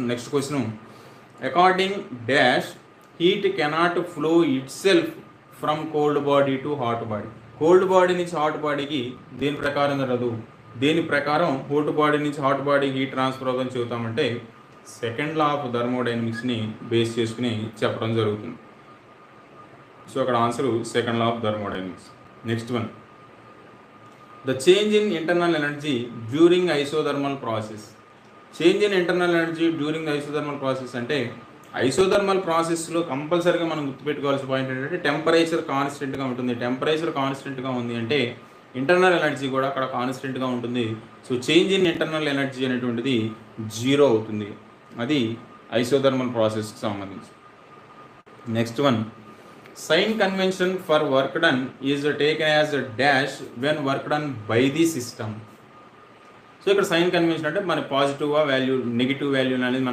Next question, according dash heat cannot flow it self from cold body to hot body. Cold body నుంచి hot బాడీకి దేని ప్రకారం జరగదు? దేని ప్రకారం కోల్డ్ బాడీ నుంచి హాట్ బాడీకి హీట్ ట్రాన్స్ఫర్ అవుతుందని చెబుతామంటే సెకండ్ లా ఆఫ్ థర్మోడైనమిక్స్ని బేస్ చేసుకుని చెప్పడం జరుగుతుంది. సో అక్కడ answer second law of thermodynamics. Next one, the change in internal energy during isothermal process. Change in internal energy during isothermal process అంటే isothermal ప్రాసెస్లో కంపల్సరీగా మనం గుర్తుపెట్టుకోవాల్సిన పాయింట్ ఏంటంటే టెంపరేచర్ కాన్స్టెంట్గా ఉంటుంది. టెంపరేచర్ కాన్స్టెంట్గా ఉంది అంటే ఇంటర్నల్ ఎనర్జీ కూడా అక్కడ కాన్స్టెంట్గా ఉంటుంది. So change in internal energy అనేటువంటిది జీరో అవుతుంది. అది ఐసోథర్మల్ ప్రాసెస్కి సంబంధించి. Next one, sign convention for work done is taken as a dash when work done by the system. So ఇక్కడ సైన్ కన్వెన్షన్ అంటే మన పాజిటివ్ వాల్యూ నెగిటివ్ వాల్యూ అనేది